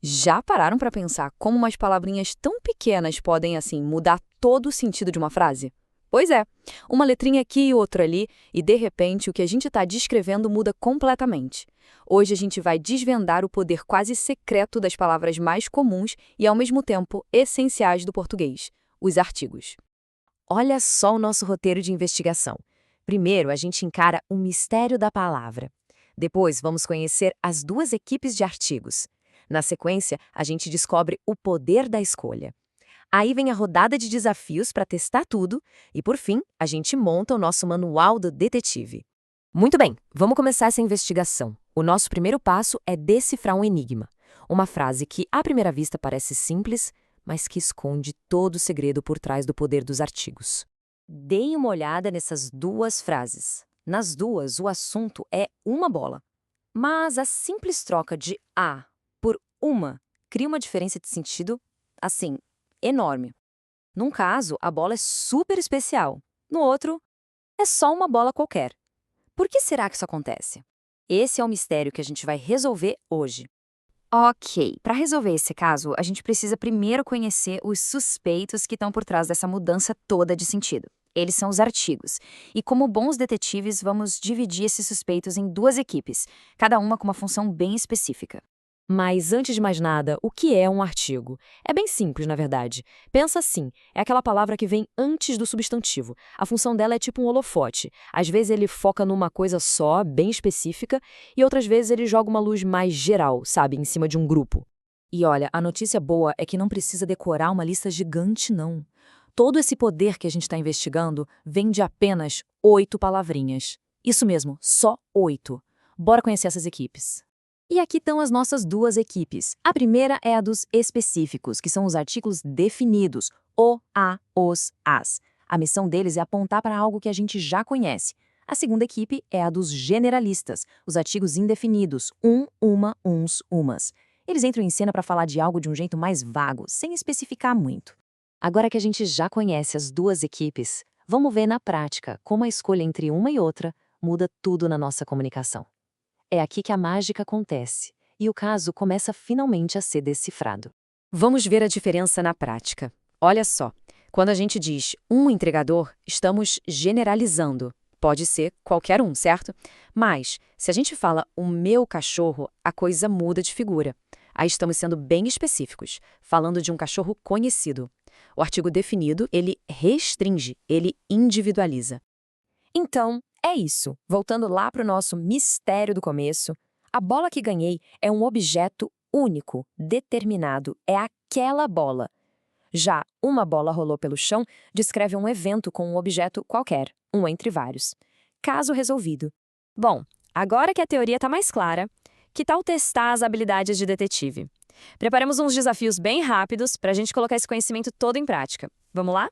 Já pararam para pensar como umas palavrinhas tão pequenas podem, assim, mudar todo o sentido de uma frase? Pois é, uma letrinha aqui e outra ali, e de repente o que a gente está descrevendo muda completamente. Hoje a gente vai desvendar o poder quase secreto das palavras mais comuns e, ao mesmo tempo, essenciais do português: os artigos. Olha só o nosso roteiro de investigação. Primeiro, a gente encara o mistério da palavra. Depois, vamos conhecer as duas equipes de artigos. Na sequência, a gente descobre o poder da escolha. Aí vem a rodada de desafios para testar tudo e, por fim, a gente monta o nosso manual do detetive. Muito bem, vamos começar essa investigação. O nosso primeiro passo é decifrar um enigma. Uma frase que, à primeira vista, parece simples, mas que esconde todo o segredo por trás do poder dos artigos. Deem uma olhada nessas duas frases. Nas duas, o assunto é uma bola. Mas a simples troca de a por uma cria uma diferença de sentido, assim, enorme. Num caso, a bola é super especial. No outro, é só uma bola qualquer. Por que será que isso acontece? Esse é o mistério que a gente vai resolver hoje. Ok, para resolver esse caso, a gente precisa primeiro conhecer os suspeitos que estão por trás dessa mudança toda de sentido. Eles são os artigos. E como bons detetives, vamos dividir esses suspeitos em duas equipes, cada uma com uma função bem específica. Mas antes de mais nada, o que é um artigo? É bem simples, na verdade. Pensa assim, é aquela palavra que vem antes do substantivo. A função dela é tipo um holofote. Às vezes ele foca numa coisa só, bem específica, e outras vezes ele joga uma luz mais geral, sabe, em cima de um grupo. E olha, a notícia boa é que não precisa decorar uma lista gigante, não. Todo esse poder que a gente está investigando vem de apenas 8 palavrinhas. Isso mesmo, só 8. Bora conhecer essas equipes. E aqui estão as nossas duas equipes. A primeira é a dos específicos, que são os artigos definidos, o, a, os, as. A missão deles é apontar para algo que a gente já conhece. A segunda equipe é a dos generalistas, os artigos indefinidos, uma, uns, umas. Eles entram em cena para falar de algo de um jeito mais vago, sem especificar muito. Agora que a gente já conhece as duas equipes, vamos ver na prática como a escolha entre uma e outra muda tudo na nossa comunicação. É aqui que a mágica acontece, e o caso começa finalmente a ser decifrado. Vamos ver a diferença na prática. Olha só, quando a gente diz um entregador, estamos generalizando. Pode ser qualquer um, certo? Mas, se a gente fala o meu cachorro, a coisa muda de figura. Aí estamos sendo bem específicos, falando de um cachorro conhecido. O artigo definido, ele restringe, ele individualiza. Então, é isso. Voltando lá para o nosso mistério do começo, a bola que ganhei é um objeto único, determinado, é aquela bola. Já uma bola rolou pelo chão descreve um evento com um objeto qualquer, um entre vários. Caso resolvido. Bom, agora que a teoria está mais clara, que tal testar as habilidades de detetive? Preparamos uns desafios bem rápidos para a gente colocar esse conhecimento todo em prática. Vamos lá?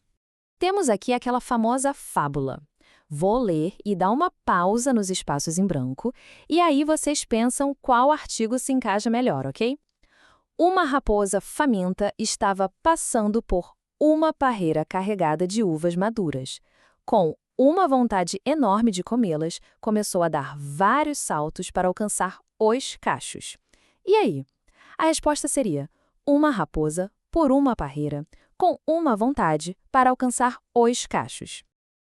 Temos aqui aquela famosa fábula. Vou ler e dar uma pausa nos espaços em branco, e aí vocês pensam qual artigo se encaixa melhor, ok? Uma raposa faminta estava passando por uma parreira carregada de uvas maduras. Com uma vontade enorme de comê-las, começou a dar vários saltos para alcançar os cachos. E aí? A resposta seria: uma raposa por uma parreira, com uma vontade para alcançar os cachos.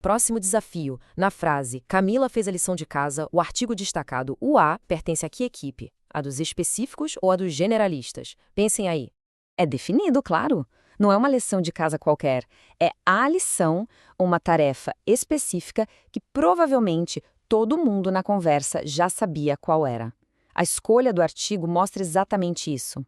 Próximo desafio. Na frase Camila fez a lição de casa, o artigo destacado, o A, pertence a que equipe? A dos específicos ou a dos generalistas? Pensem aí. É definido, claro. Não é uma lição de casa qualquer. É a lição, uma tarefa específica que provavelmente todo mundo na conversa já sabia qual era. A escolha do artigo mostra exatamente isso.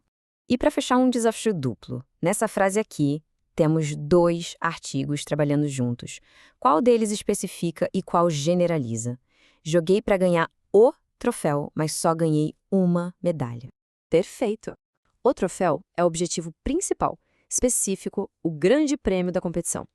E para fechar um desafio duplo, nessa frase aqui, temos dois artigos trabalhando juntos. Qual deles especifica e qual generaliza? Joguei para ganhar o troféu, mas só ganhei uma medalha. Perfeito! O troféu é o objetivo principal, específico, o grande prêmio da competição.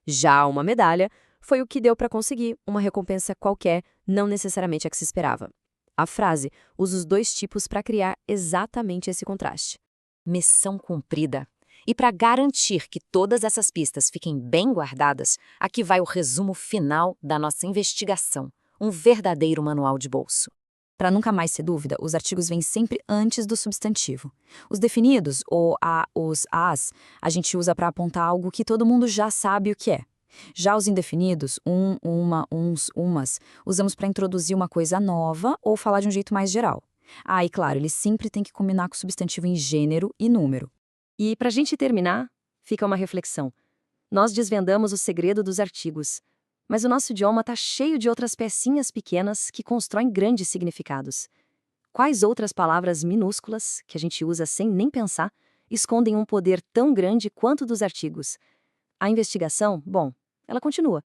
Já uma medalha foi o que deu para conseguir uma recompensa qualquer, não necessariamente a que se esperava. A frase usa os dois tipos para criar exatamente esse contraste. Missão cumprida. E para garantir que todas essas pistas fiquem bem guardadas, aqui vai o resumo final da nossa investigação, um verdadeiro manual de bolso. Para nunca mais ter dúvida, os artigos vêm sempre antes do substantivo. Os definidos, ou os as, a gente usa para apontar algo que todo mundo já sabe o que é. Já os indefinidos, uma, uns, umas, usamos para introduzir uma coisa nova ou falar de um jeito mais geral. Ah, e claro, eles sempre têm que combinar com o substantivo em gênero e número. E para a gente terminar, fica uma reflexão. Nós desvendamos o segredo dos artigos, mas o nosso idioma está cheio de outras pecinhas pequenas que constroem grandes significados. Quais outras palavras minúsculas, que a gente usa sem nem pensar, escondem um poder tão grande quanto dos artigos? A investigação, bom, ela continua.